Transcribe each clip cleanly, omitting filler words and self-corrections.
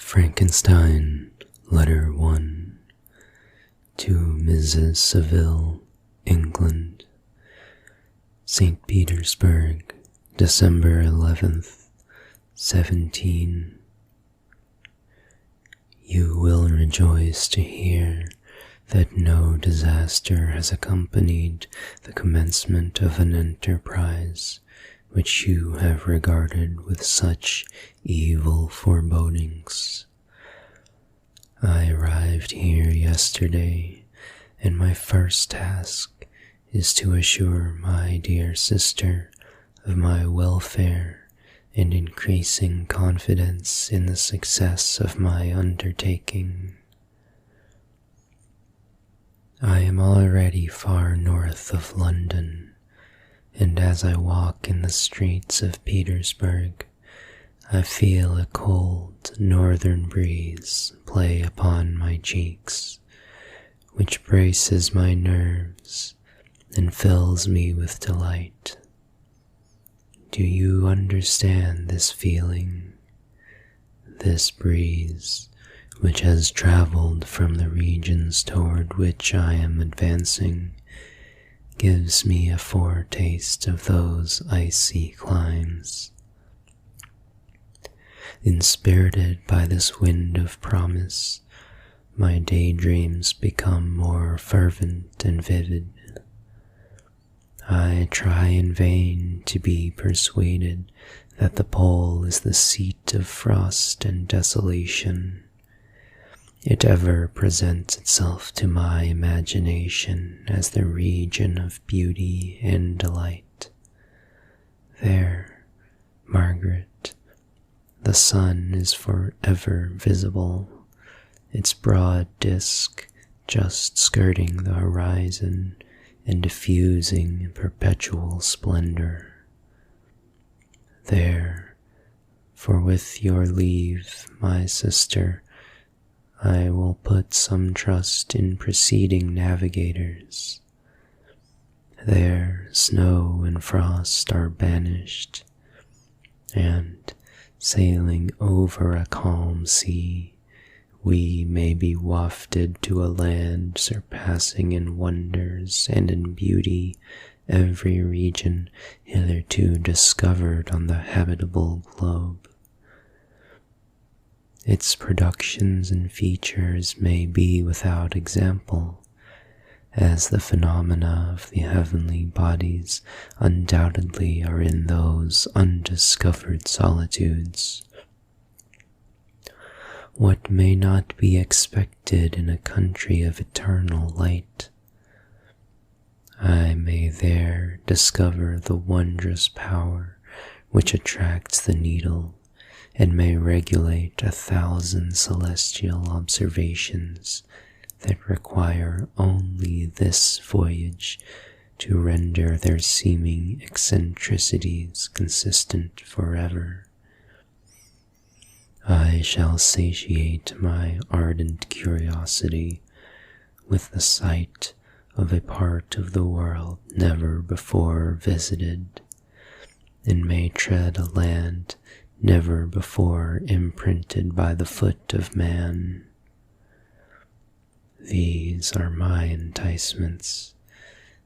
Frankenstein, Letter 1, to Mrs. Seville, England, St. Petersburg, December 11th, 17. You will rejoice to hear that no disaster has accompanied the commencement of an enterprise which you have regarded with such evil forebodings. I arrived here yesterday, and my first task is to assure my dear sister of my welfare and increasing confidence in the success of my undertaking. I am already far north of London, and as I walk in the streets of Petersburg, I feel a cold northern breeze play upon my cheeks, which braces my nerves and fills me with delight. Do you understand this feeling? This breeze, which has traveled from the regions toward which I am advancing, gives me a foretaste of those icy climes. Inspirited by this wind of promise, my daydreams become more fervent and vivid. I try in vain to be persuaded that the pole is the seat of frost and desolation. It ever presents itself to my imagination as the region of beauty and delight. There, Margaret, the sun is forever visible, its broad disk just skirting the horizon and diffusing perpetual splendor. There, for with your leave, my sister, I will put some trust in preceding navigators. There snow and frost are banished, and, sailing over a calm sea, we may be wafted to a land surpassing in wonders and in beauty every region hitherto discovered on the habitable globe. Its productions and features may be without example, as the phenomena of the heavenly bodies undoubtedly are in those undiscovered solitudes. What may not be expected in a country of eternal light? I may there discover the wondrous power which attracts the needle, and may regulate 1,000 celestial observations that require only this voyage to render their seeming eccentricities consistent forever. I shall satiate my ardent curiosity with the sight of a part of the world never before visited, and may tread a land never before imprinted by the foot of man. These are my enticements,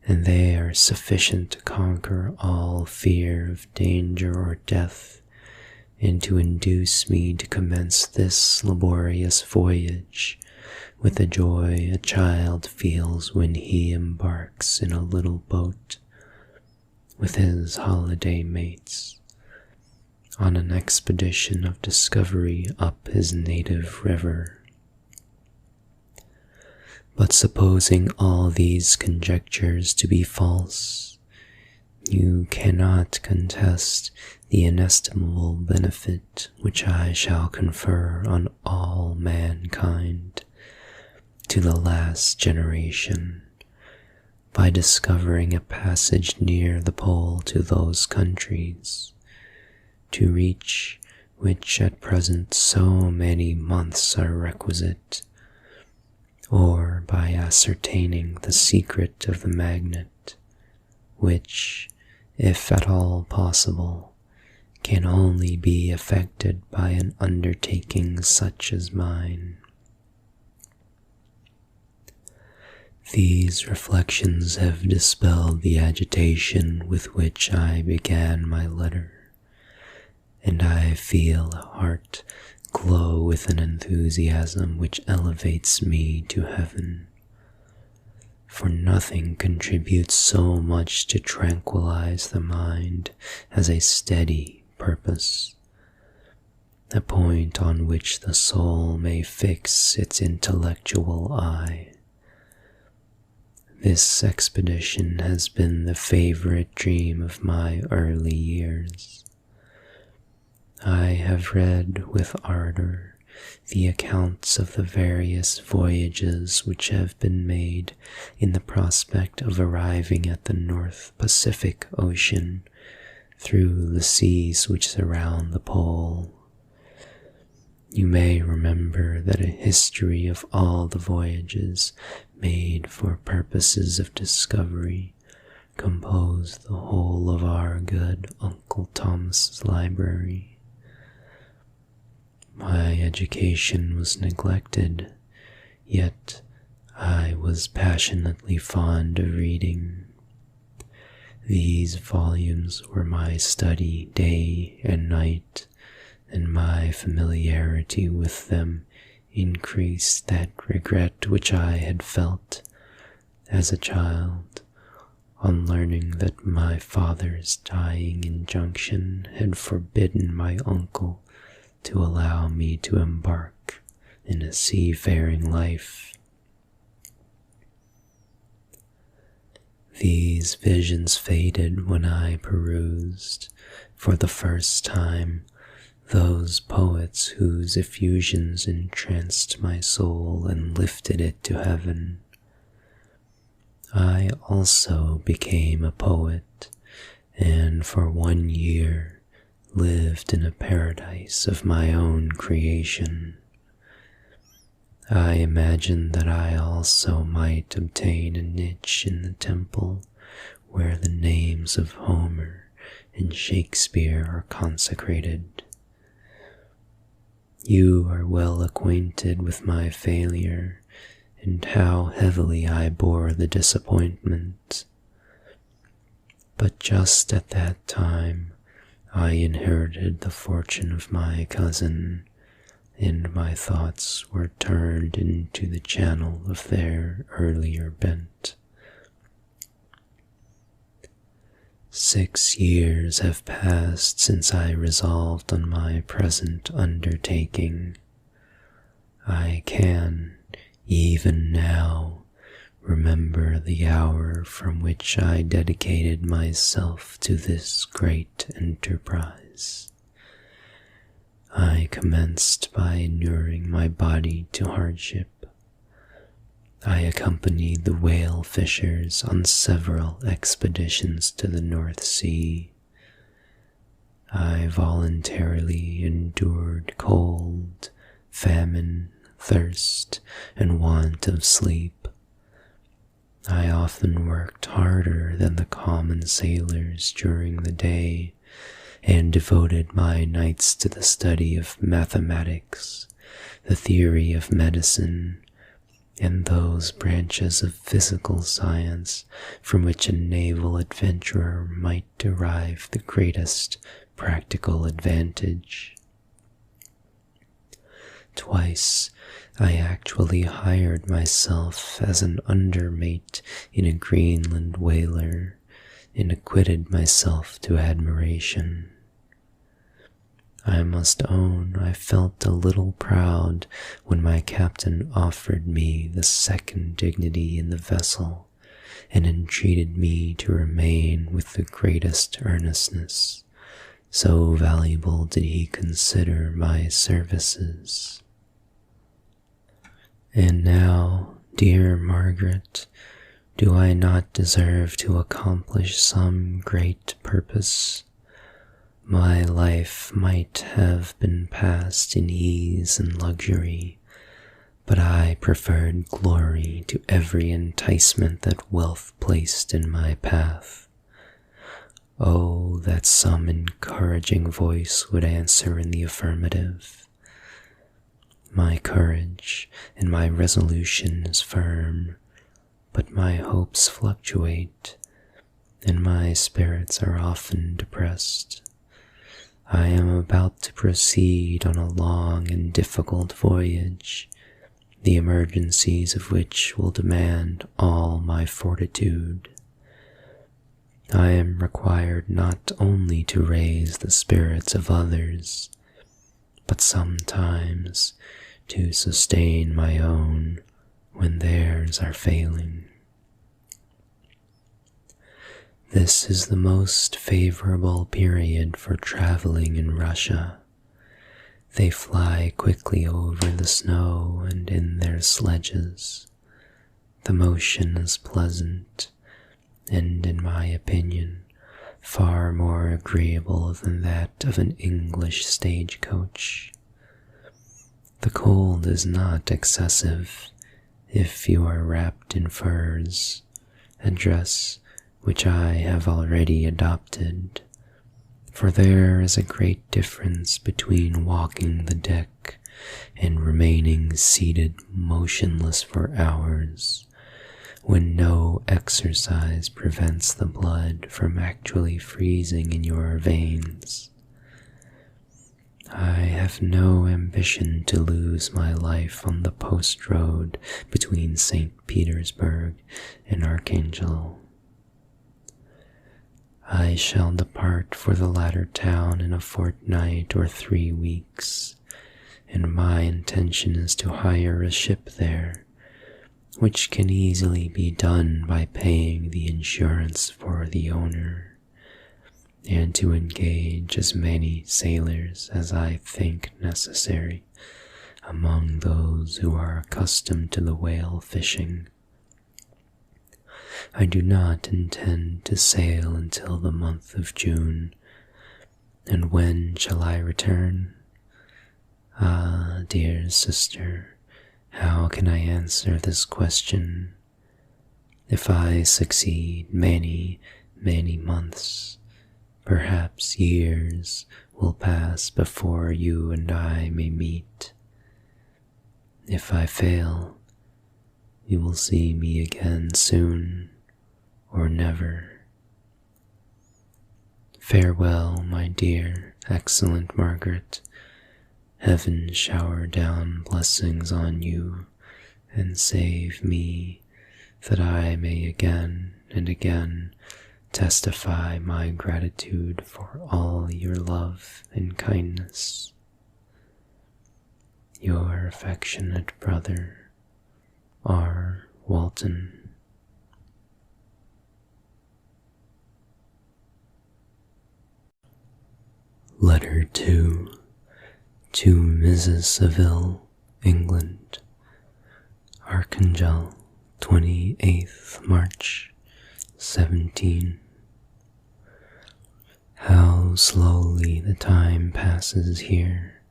and they are sufficient to conquer all fear of danger or death, and to induce me to commence this laborious voyage with the joy a child feels when he embarks in a little boat with his holiday mates on an expedition of discovery up his native river. But supposing all these conjectures to be false, you cannot contest the inestimable benefit which I shall confer on all mankind to the last generation, by discovering a passage near the pole to those countries, to reach which at present so many months are requisite, or by ascertaining the secret of the magnet, which, if at all possible, can only be effected by an undertaking such as mine. These reflections have dispelled the agitation with which I began my letter, and I feel a heart glow with an enthusiasm which elevates me to heaven. For nothing contributes so much to tranquilize the mind as a steady purpose, a point on which the soul may fix its intellectual eye. This expedition has been the favorite dream of my early years. I have read with ardor the accounts of the various voyages which have been made in the prospect of arriving at the North Pacific Ocean through the seas which surround the pole. You may remember that a history of all the voyages made for purposes of discovery composed the whole of our good Uncle Thomas's library. My education was neglected, yet I was passionately fond of reading. These volumes were my study day and night, and my familiarity with them increased that regret which I had felt as a child on learning that my father's dying injunction had forbidden my uncle to allow me to embark in a seafaring life. These visions faded when I perused, for the first time, those poets whose effusions entranced my soul and lifted it to heaven. I also became a poet, and for 1 year lived in a paradise of my own creation. I imagined that I also might obtain a niche in the temple where the names of Homer and Shakespeare are consecrated. You are well acquainted with my failure and how heavily I bore the disappointment. But just at that time, I inherited the fortune of my cousin, and my thoughts were turned into the channel of their earlier bent. 6 years have passed since I resolved on my present undertaking. I can, even now, remember the hour from which I dedicated myself to this great enterprise. I commenced by inuring my body to hardship. I accompanied the whale fishers on several expeditions to the North Sea. I voluntarily endured cold, famine, thirst, and want of sleep. I often worked harder than the common sailors during the day, and devoted my nights to the study of mathematics, the theory of medicine, and those branches of physical science from which a naval adventurer might derive the greatest practical advantage. Twice I actually hired myself as an undermate in a Greenland whaler, and acquitted myself to admiration. I must own I felt a little proud when my captain offered me the second dignity in the vessel, and entreated me to remain with the greatest earnestness. So valuable did he consider my services. And now, dear Margaret, do I not deserve to accomplish some great purpose? My life might have been passed in ease and luxury, but I preferred glory to every enticement that wealth placed in my path. Oh, that some encouraging voice would answer in the affirmative. My courage and my resolution is firm, but my hopes fluctuate, and my spirits are often depressed. I am about to proceed on a long and difficult voyage, the emergencies of which will demand all my fortitude. I am required not only to raise the spirits of others, but sometimes to sustain my own when theirs are failing. This is the most favorable period for traveling in Russia. They fly quickly over the snow and in their sledges. The motion is pleasant, and in my opinion, far more agreeable than that of an English stagecoach. The cold is not excessive if you are wrapped in furs, a dress which I have already adopted, for there is a great difference between walking the deck and remaining seated motionless for hours, when no exercise prevents the blood from actually freezing in your veins. I have no ambition to lose my life on the post road between St. Petersburg and Archangel. I shall depart for the latter town in a fortnight or 3 weeks, and my intention is to hire a ship there, which can easily be done by paying the insurance for the owner, and to engage as many sailors as I think necessary among those who are accustomed to the whale fishing. I do not intend to sail until the month of June, and when shall I return? Ah, dear sister, how can I answer this question? If I succeed, many, many months, perhaps years, will pass before you and I may meet. If I fail, you will see me again soon, or never. Farewell, my dear, excellent Margaret. Heaven shower down blessings on you, and save me, that I may again and again testify my gratitude for all your love and kindness. Your affectionate brother, R. Walton. Letter 2 to Mrs. Saville, England. Archangel, 28th March, 17. How slowly the time passes here,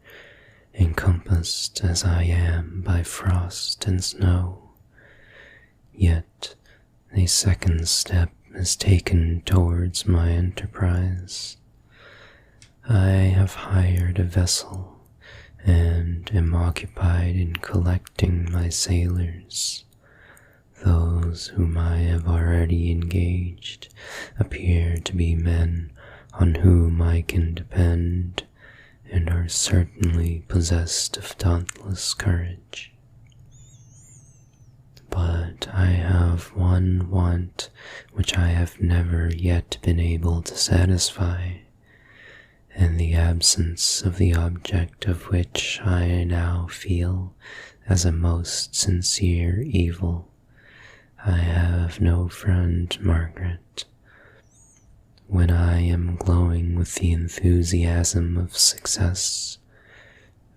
encompassed as I am by frost and snow. Yet a second step is taken towards my enterprise. I have hired a vessel and am occupied in collecting my sailors. Those whom I have already engaged appear to be men on whom I can depend, and are certainly possessed of dauntless courage. But I have one want which I have never yet been able to satisfy, and the absence of the object of which I now feel as a most sincere evil. I have no friend, Margaret. When I am glowing with the enthusiasm of success,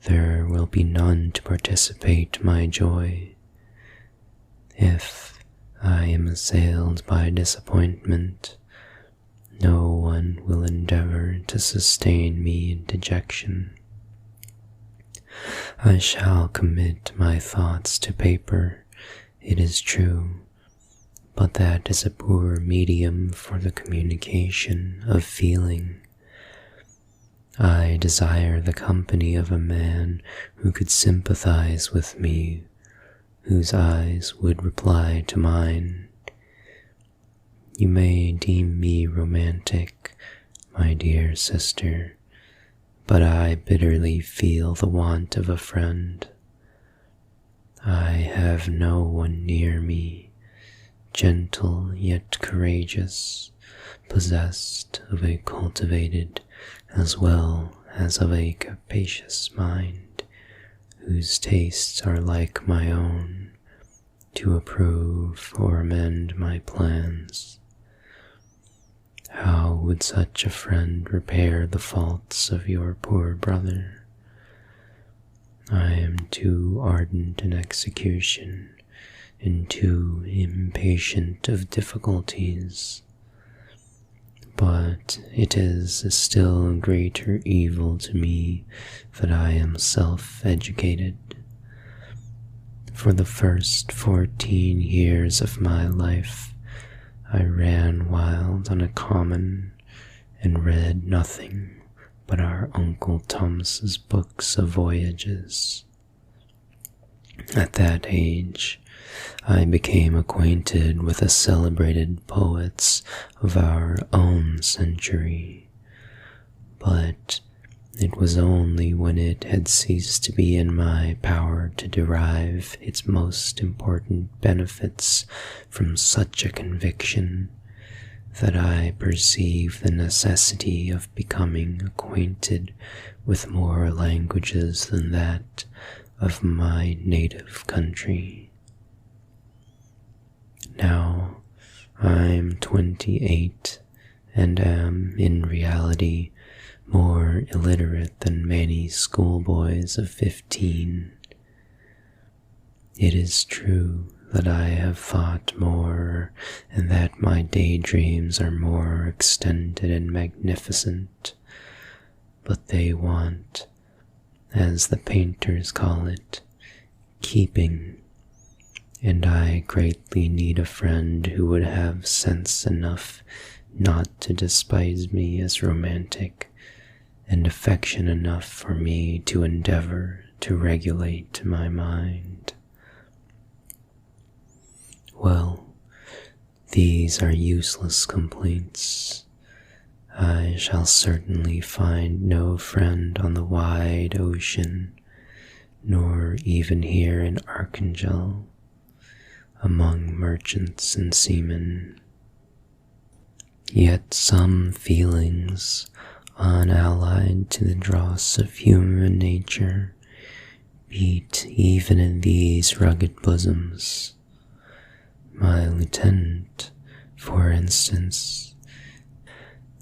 there will be none to participate my joy. If I am assailed by disappointment, no one will endeavor to sustain me in dejection. I shall commit my thoughts to paper, it is true, but that is a poor medium for the communication of feeling. I desire the company of a man who could sympathize with me, whose eyes would reply to mine. You may deem me romantic, my dear sister, but I bitterly feel the want of a friend. I have no one near me, gentle yet courageous, possessed of a cultivated as well as of a capacious mind, whose tastes are like my own, to approve or amend my plans. How would such a friend repair the faults of your poor brother? I am too ardent in execution and too impatient of difficulties. But it is a still greater evil to me that I am self-educated. For the first 14 years of my life, I ran wild on a common and read nothing but our Uncle Thomas's books of voyages. At that age, I became acquainted with the celebrated poets of our own century, but it was only when it had ceased to be in my power to derive its most important benefits from such a conviction that I perceived the necessity of becoming acquainted with more languages than that of my native country. Now I am 28 and am in reality more illiterate than many schoolboys of 15. It is true that I have thought more and that my daydreams are more extended and magnificent, but they want, as the painters call it, keeping, and I greatly need a friend who would have sense enough not to despise me as romantic, and affection enough for me to endeavor to regulate my mind. Well, these are useless complaints. I shall certainly find no friend on the wide ocean, nor even here in Archangel, among merchants and seamen. Yet some feelings, unallied to the dross of human nature, beat even in these rugged bosoms. My lieutenant, for instance,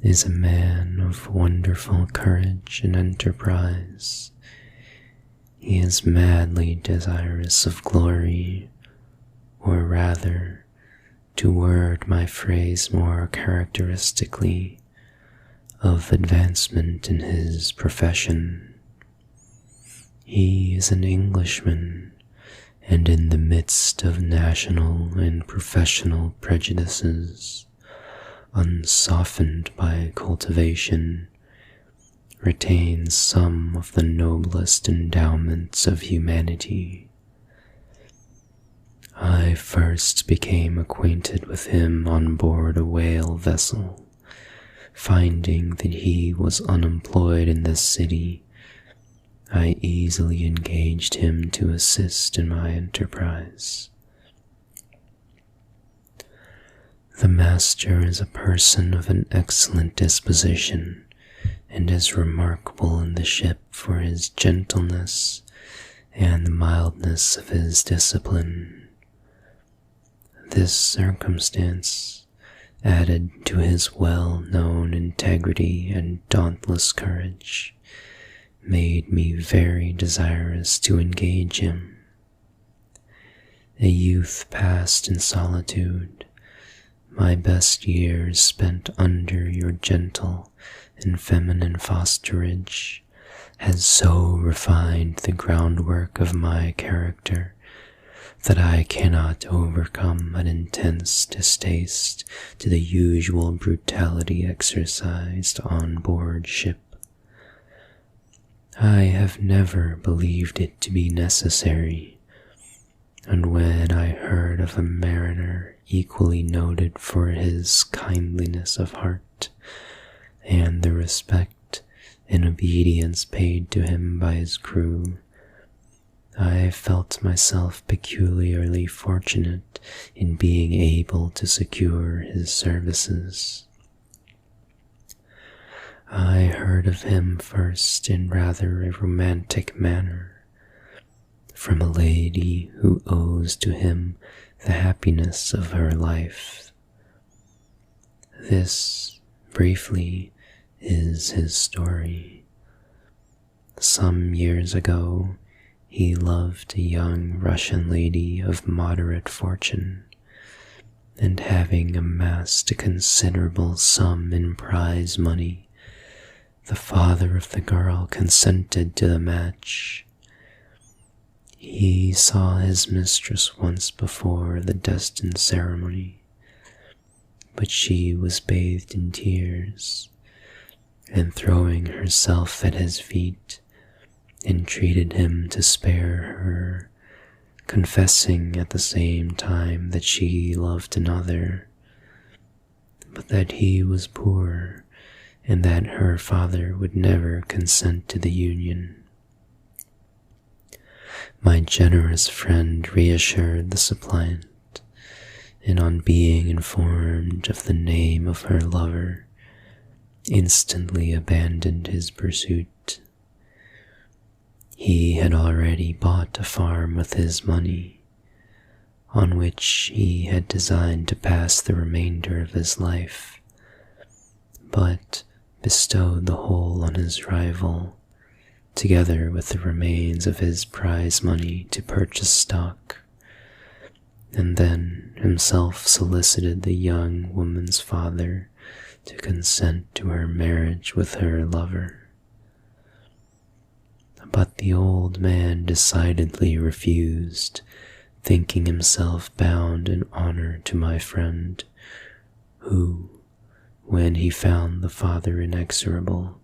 is a man of wonderful courage and enterprise. He is madly desirous of glory, or rather, to word my phrase more characteristically, of advancement in his profession. He is an Englishman, and in the midst of national and professional prejudices, unsoftened by cultivation, retains some of the noblest endowments of humanity. I first became acquainted with him on board a whale vessel. Finding that he was unemployed in this city, I easily engaged him to assist in my enterprise. The master is a person of an excellent disposition, and is remarkable in the ship for his gentleness and the mildness of his discipline. This circumstance, added to his well-known integrity and dauntless courage, made me very desirous to engage him. A youth passed in solitude, my best years spent under your gentle and feminine fosterage, has so refined the groundwork of my character that I cannot overcome an intense distaste to the usual brutality exercised on board ship. I have never believed it to be necessary, and when I heard of a mariner equally noted for his kindliness of heart and the respect and obedience paid to him by his crew, I felt myself peculiarly fortunate in being able to secure his services. I heard of him first in rather a romantic manner, from a lady who owes to him the happiness of her life. This, briefly, is his story. Some years ago, he loved a young Russian lady of moderate fortune, and having amassed a considerable sum in prize money, the father of the girl consented to the match. He saw his mistress once before the destined ceremony, but she was bathed in tears, and throwing herself at his feet, entreated him to spare her, confessing at the same time that she loved another, but that he was poor, and that her father would never consent to the union. My generous friend reassured the suppliant, and on being informed of the name of her lover, instantly abandoned his pursuit. He had already bought a farm with his money, on which he had designed to pass the remainder of his life, but bestowed the whole on his rival, together with the remains of his prize money to purchase stock, and then himself solicited the young woman's father to consent to her marriage with her lover. But the old man decidedly refused, thinking himself bound in honor to my friend, who, when he found the father inexorable,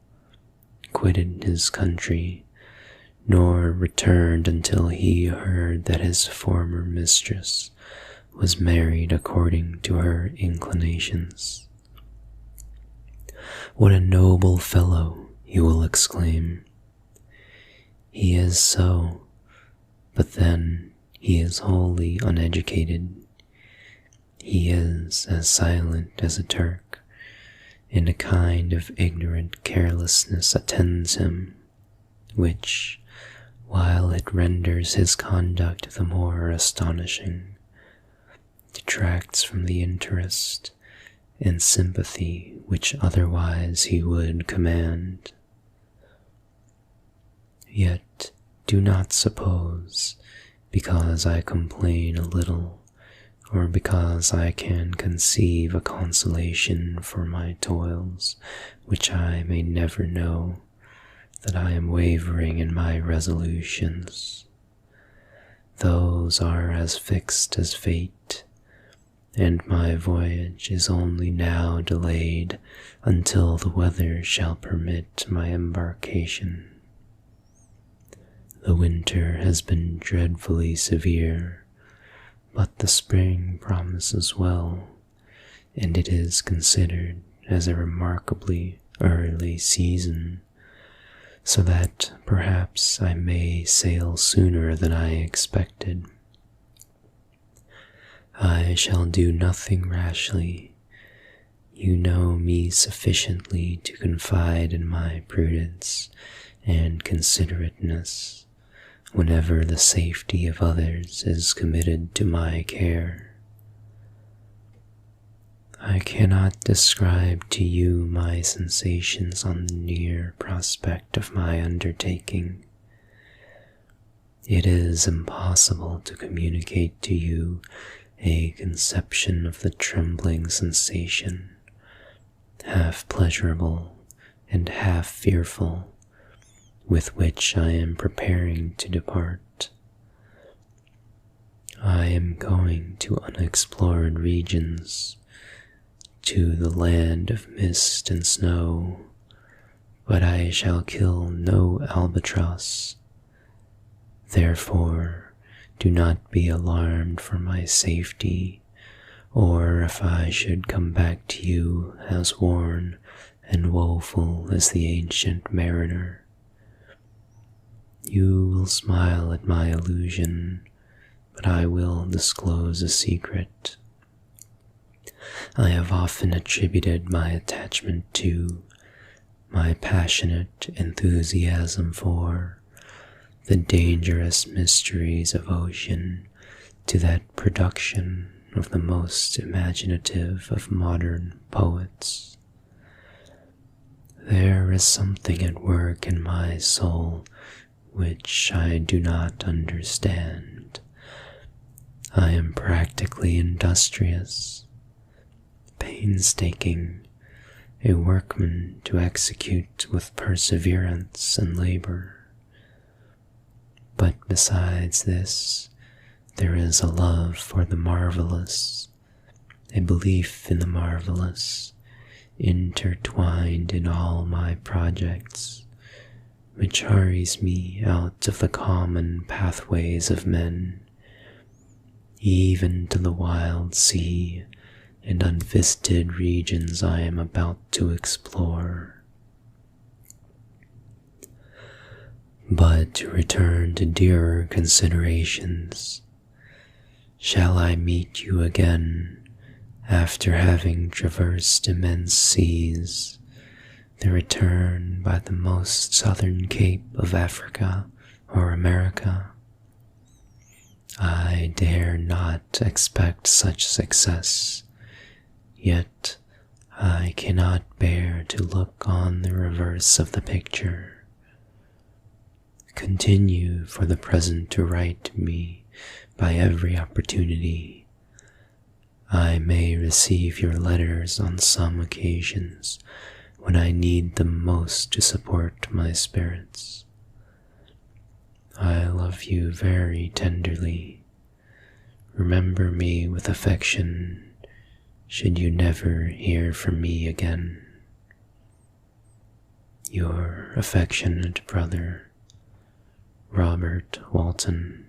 quitted his country, nor returned until he heard that his former mistress was married according to her inclinations. What a noble fellow, you will exclaim. He is so, but then he is wholly uneducated. He is as silent as a Turk, and a kind of ignorant carelessness attends him, which, while it renders his conduct the more astonishing, detracts from the interest and sympathy which otherwise he would command. Yet do not suppose, because I complain a little, or because I can conceive a consolation for my toils which I may never know, that I am wavering in my resolutions. Those are as fixed as fate, and my voyage is only now delayed until the weather shall permit my embarkation. The winter has been dreadfully severe, but the spring promises well, and it is considered as a remarkably early season, so that perhaps I may sail sooner than I expected. I shall do nothing rashly. You know me sufficiently to confide in my prudence and considerateness whenever the safety of others is committed to my care. I cannot describe to you my sensations on the near prospect of my undertaking. It is impossible to communicate to you a conception of the trembling sensation, half pleasurable and half fearful, with which I am preparing to depart. I am going to unexplored regions, to the land of mist and snow, but I shall kill no albatross. Therefore, do not be alarmed for my safety, or if I should come back to you as worn and woeful as the ancient mariner. You will smile at my illusion, but I will disclose a secret. I have often attributed my attachment to, my passionate enthusiasm for, the dangerous mysteries of ocean to that production of the most imaginative of modern poets. There is something at work in my soul which I do not understand. I am practically industrious, painstaking, a workman to execute with perseverance and labor. But besides this, there is a love for the marvelous, a belief in the marvelous, intertwined in all my projects, which hurries me out of the common pathways of men, even to the wild sea and unvisited regions I am about to explore. But to return to dearer considerations, shall I meet you again after having traversed immense seas, the return by the most southern cape of Africa or America? I dare not expect such success, yet I cannot bear to look on the reverse of the picture. Continue for the present to write to me by every opportunity. I may receive your letters on some occasions when I need them most to support my spirits. I love you very tenderly. Remember me with affection should you never hear from me again. Your affectionate brother, Robert Walton.